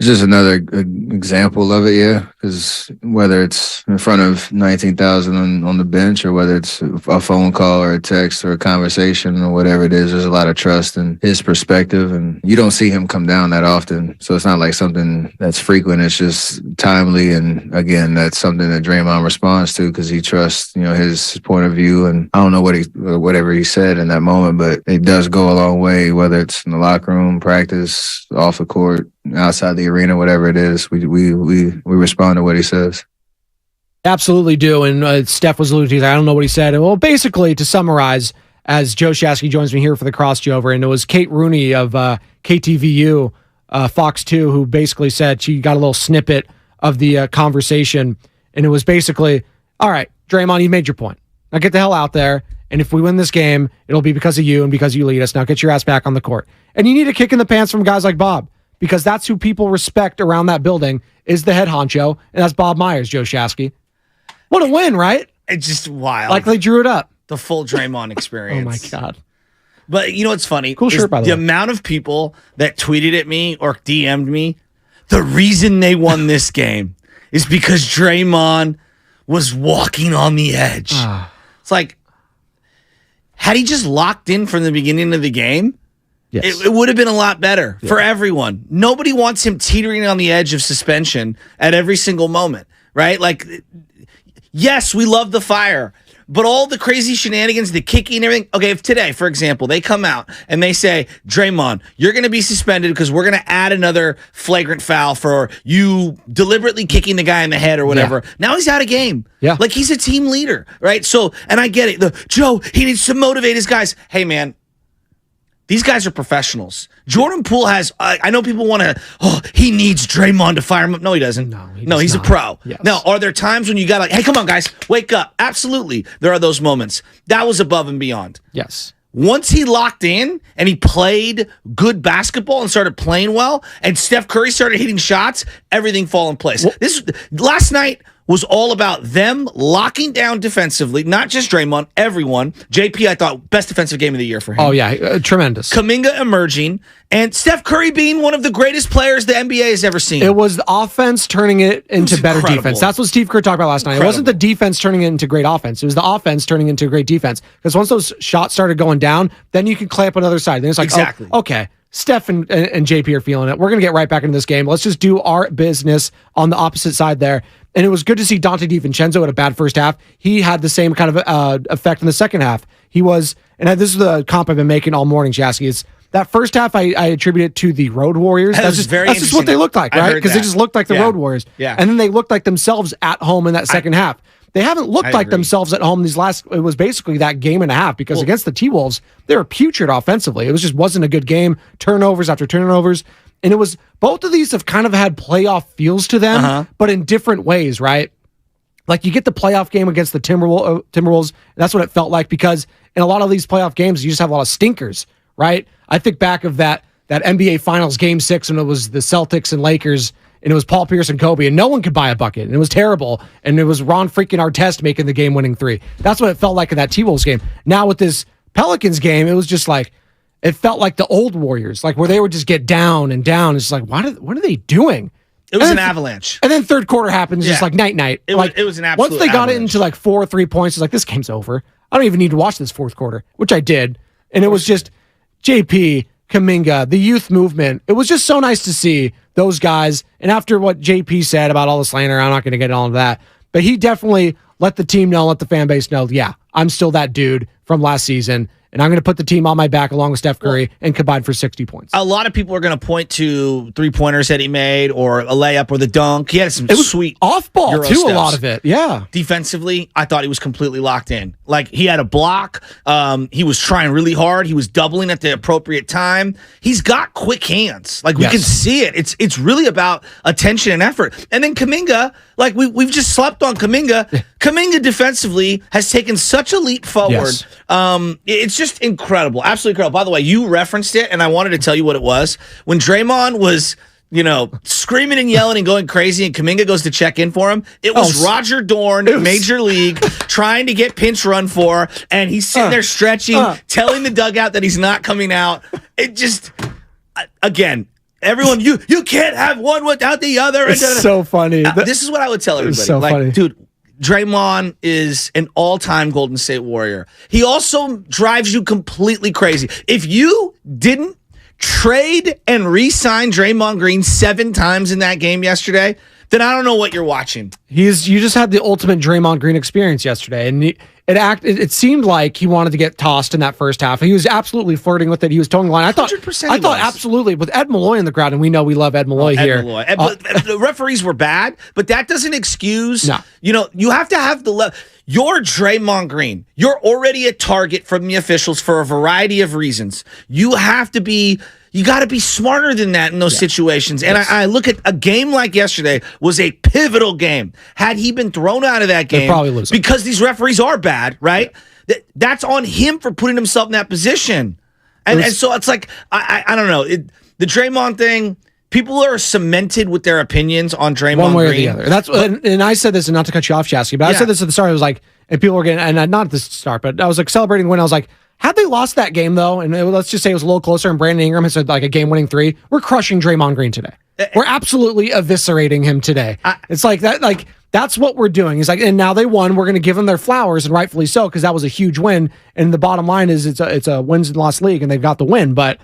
It's just another example of it, yeah. Because whether it's in front of 19,000 on the bench, or whether it's a phone call or a text or a conversation or whatever it is, there's a lot of trust in his perspective, and you don't see him come down that often. So it's not like something that's frequent. It's just timely, and again, that's something that Draymond responds to because he trusts, his point of view. And I don't know whatever he said in that moment, but it does go a long way, whether it's in the locker room, practice, off the court, outside the arena, whatever it is, we respond to what he says. Absolutely do. And Steph was alluding to, I don't know what he said. Well, basically, to summarize, as Joe Shasky joins me here for the crossover, and it was Kate Rooney of KTVU, Fox 2, who basically said she got a little snippet of the conversation, and it was basically, all right, Draymond, you made your point. Now get the hell out there, and if we win this game, it'll be because of you and because you lead us. Now get your ass back on the court. And you need a kick in the pants from guys like Bob, because that's who people respect around that building, is the head honcho, and that's Bob Myers, Joe Shasky. What a win, right? It's just wild. Like they drew it up. The full Draymond experience. Oh, my God. But you know what's funny? Cool shirt, by the way. The amount of people that tweeted at me or DM'd me, the reason they won this game is because Draymond was walking on the edge. It's like, had he just locked in from the beginning of the game, yes, it would have been a lot better for everyone. Nobody wants him teetering on the edge of suspension at every single moment, right? Like, yes, we love the fire, but all the crazy shenanigans, the kicking and everything. Okay, if today, for example, they come out and they say, Draymond, you're going to be suspended because we're going to add another flagrant foul for you deliberately kicking the guy in the head or whatever. Yeah. Now he's out of game. Yeah. Like, he's a team leader, right? So, and I get it. Joe, he needs to motivate his guys. Hey, man, these guys are professionals. Jordan Poole has, I know people want to, he needs Draymond to fire him up. No, he doesn't. No, he's not a pro. Yes. Now, are there times when you got hey, come on, guys, wake up? Absolutely. There are those moments. That was above and beyond. Yes. once he locked in and he played good basketball and started playing well, and Steph Curry started hitting shots, everything fall in place. Last night was all about them locking down defensively, not just Draymond, everyone. JP, I thought, best defensive game of the year for him. Oh, yeah, tremendous. Kuminga emerging, and Steph Curry being one of the greatest players the NBA has ever seen. It was the offense turning it into better defense. That's what Steve Kerr talked about last night. It wasn't the defense turning it into great offense. It was the offense turning into great defense. Because once those shots started going down, then you can clamp on the other side. Then it's like, exactly. Oh, okay, Steph and JP are feeling it. We're going to get right back into this game. Let's just do our business on the opposite side there. And it was good to see Dante DiVincenzo had a bad first half. He had the same kind of effect in the second half. He was, and this is the comp I've been making all morning, Jasky. It's that first half I attribute it to the Road Warriors. That's just what they looked like, right? Because they just looked like the Road Warriors. Yeah. And then they looked like themselves at home in that second half. They haven't looked like themselves at home these last, it was basically that game and a half, because against the T-Wolves, they were putrid offensively. It wasn't a good game. Turnovers after turnovers. And it was, both of these have kind of had playoff feels to them, but in different ways, right? Like you get the playoff game against the Timberwolves, and that's what it felt like, because in a lot of these playoff games, you just have a lot of stinkers, right? I think back of that NBA Finals Game 6 when it was the Celtics and Lakers, and it was Paul Pierce and Kobe, and no one could buy a bucket, and it was terrible, and it was Ron freaking Artest making the game-winning three. That's what it felt like in that T-Wolves game. Now with this Pelicans game, it was just like, it felt like the old Warriors, like where they would just get down and down. It's like, what are they doing? It was an avalanche. And then third quarter happens, just like night. It was an absolute once they got avalanche. it into like 4 3 points, it's like, this game's over. I don't even need to watch this fourth quarter, which I did. And it was just JP, Kuminga, the youth movement. It was just so nice to see those guys. And after what JP said about all the slander, I'm not going to get all of that. But he definitely let the team know, let the fan base know, yeah, I'm still that dude from last season. And I'm going to put the team on my back along with Steph Curry and combine for 60 points. A lot of people are going to point to three-pointers that he made or a layup or the dunk. He had some sweet off-ball, Euro too, steps. a lot of it. Yeah. Defensively, I thought he was completely locked in. Like, he had a block. He was trying really hard. He was doubling at the appropriate time. He's got quick hands. Like, we can see it. It's really about attention and effort. And then Kuminga, like, we've just slept on Kuminga. Kuminga defensively has taken such a leap forward. Yes. It's just incredible. Absolutely incredible. By the way, you referenced it, and I wanted to tell you what it was. When Draymond was, screaming and yelling and going crazy, and Kuminga goes to check in for him, it was Roger Dorn, Major League, trying to get pinch run for, and he's sitting there stretching, telling the dugout that he's not coming out. It just, again, everyone, you can't have one without the other. It's so funny. This is what I would tell everybody. It's so funny. Dude, Draymond is an all-time Golden State Warrior. He also drives you completely crazy. If you didn't trade and re-sign Draymond Green 7 times in that game yesterday, then I don't know what you're watching. You just had the ultimate Draymond Green experience yesterday, and it seemed like he wanted to get tossed in that first half. He was absolutely flirting with it. He was towing the line. I thought absolutely with Ed Malloy in the crowd, and we know we love Ed Malloy here. The referees were bad, but that doesn't excuse. No. You have to have the level. You're Draymond Green. You're already a target from the officials for a variety of reasons. You got to be smarter than that in those situations. And I look at a game like yesterday was a pivotal game. Had he been thrown out of that game, probably lose because these referees are bad, right? That's on him for putting himself in that position. And so it's like, I don't know. The Draymond thing, people are cemented with their opinions on Draymond one way Green. or the other. And I said this, and not to cut you off, Shasky, but I said this at the start. I was like, and people were getting, and not at the start, but I was like celebrating when I was like, had they lost that game though, and let's just say it was a little closer, and Brandon Ingram had said like a game-winning 3, we're crushing Draymond Green today. We're absolutely eviscerating him today. It's like that, like that's what we're doing. He's like, and now they won. We're going to give them their flowers, and rightfully so, because that was a huge win. And the bottom line is it's a wins and loss league, and they've got the win. But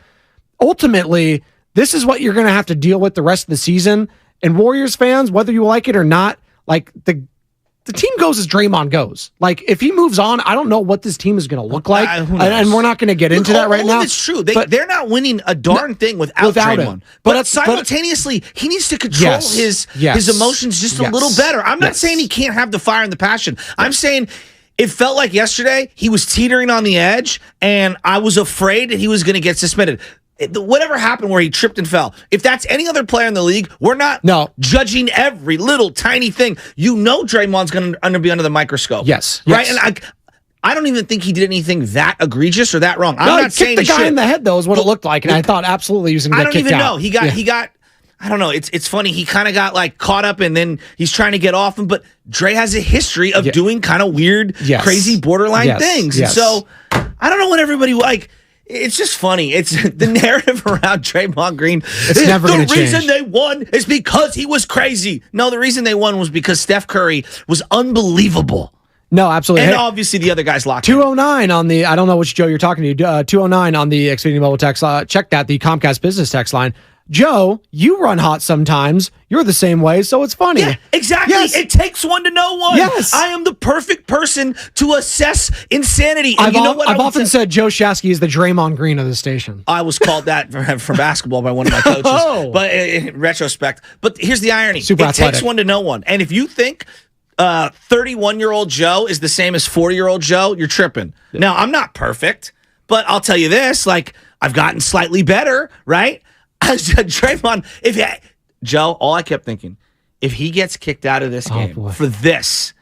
ultimately, this is what you're going to have to deal with the rest of the season. And Warriors fans, whether you like it or not, like the team goes as Draymond goes. Like, if he moves on, I don't know what this team is going to look like. And we're not going to get into that right now. It's true. They're not winning a darn thing without Draymond. Him. But simultaneously, he needs to control his emotions just a little better. I'm not saying he can't have the fire and the passion. I'm saying it felt like yesterday he was teetering on the edge, and I was afraid that he was going to get suspended. Whatever happened where he tripped and fell, if that's any other player in the league, we're not judging every little tiny thing. Draymond's going to be under the microscope. Yes. Right? And I don't even think he did anything that egregious or that wrong. I'm No, not saying the guy shit. in the head though is what it looked like, and I thought absolutely he was going to get kicked out. I don't even know. He got. I don't know. It's funny. He kind of got like caught up, and then he's trying to get off him. But Dre has a history of doing kind of weird, crazy, borderline things. Yes. And so I don't know what everybody like. It's just funny. It's the narrative around Draymond Green. It's never going to change. The reason they won is because he was crazy. No, the reason they won was because Steph Curry was unbelievable. No, absolutely. And obviously the other guys locked 209 on the, I don't know which Joe you're talking to, 209 on the Xfinity Mobile text. Check that, the Comcast Business text line. Joe, you run hot sometimes. You're the same way, so it's funny. Yeah, exactly. Yes. It takes one to know one. Yes. I am the perfect person to assess insanity. And I've often said Joe Shasky is the Draymond Green of the station. I was called that for basketball by one of my coaches, but in retrospect. But here's the irony. Super athletic. Takes one to know one. And if you think 31-year-old Joe is the same as 40-year-old Joe, you're tripping. Yeah. Now, I'm not perfect, but I'll tell you this, like, I've gotten slightly better, right? Draymond, Joe, all I kept thinking, if he gets kicked out of this game for this,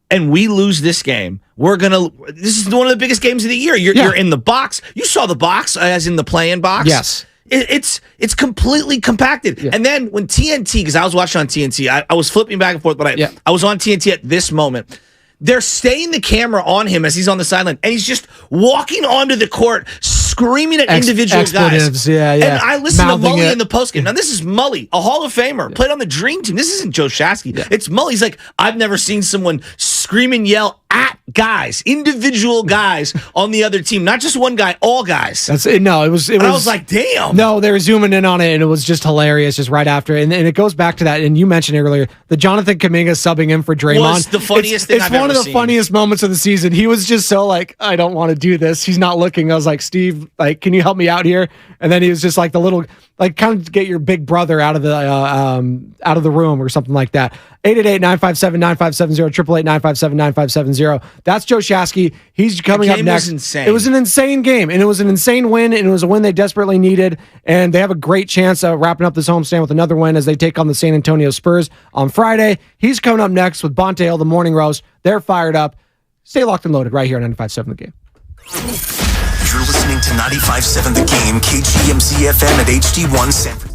and we lose this game, this is one of the biggest games of the year. You're in the box. You saw the box, as in the play-in box. Yes. It's completely compacted. Yeah. And then when TNT, because I was watching on TNT, I was flipping back and forth, but I was on TNT at this moment. They're staying the camera on him as he's on the sideline, and he's just walking onto the court, screaming at individual guys. Yeah. And I listened to Mully in the postgame. Now, this is Mully, a Hall of Famer, played on the Dream Team. This isn't Joe Shasky. Yeah. It's Mully. He's like, I've never seen someone scream and yell at guys, individual guys on the other team, not just one guy, all guys. That's it. No, it was. I was like, damn. No, they were zooming in on it, and it was just hilarious, just right after. And it goes back to that, and you mentioned it earlier, the Jonathan Kuminga subbing in for Draymond was the funniest thing I've ever seen. It's one of the funniest moments of the season. He was just so like, I don't want to do this. He's not looking. I was like, Steve, like, can you help me out here? And then he was just like the little, like, kind of get your big brother out of the room or something like that. 888-957-9570, 888-957-9570. That's Joe Shasky. He's coming up next. Was insane. It was an insane game, and it was an insane win, and it was a win they desperately needed, and they have a great chance of wrapping up this homestand with another win as they take on the San Antonio Spurs on Friday. He's coming up next with Bonte Hill, the Morning Roast. They're fired up. Stay locked and loaded right here on 95.7 The Game. You're listening to 95.7 The Game, KGMZ FM at HD1 San Francisco.